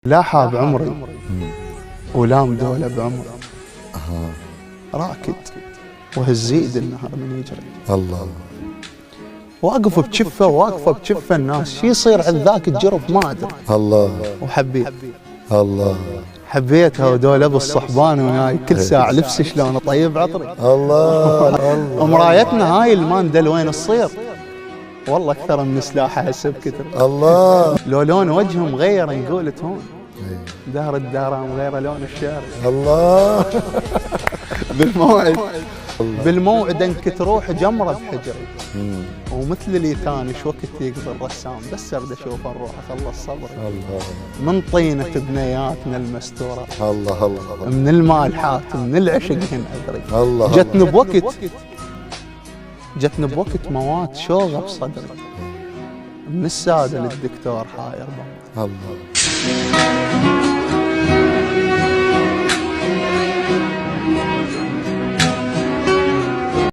لا حاب عمري ولا مدولة بعمري. راكد وهالزيد النهر من يجري. الله. واقف بجفه واقفه بجفه الناس، شي يصير عند ذاك الجرف ما ادري. الله. وحبيت الله. حبيتها ودول ابو الصحبان وياي كل ساعه لبسي شلون طيب عطري. الله. الله. ومرايتنا هاي الماندل وين تصير؟ والله اكثر من سلاحه هسه بكثر. الله. لو لون وجههم غير نقول تهون. دار الدارام غير لون الشارع. الله. بالموعد بالموعد انك تروح جمره بحجري. ومثل اللي ثاني شو وقت يقضي الرسام بس ارد اشوف الروح اخلص صبري. الله. من طينه بنياتنا المستوره. الله. الله. من المالحات من العشق هن ادري. الله. جتني بوقت موات شوغه بصدري. من الساده للدكتور حاير بموت. الله.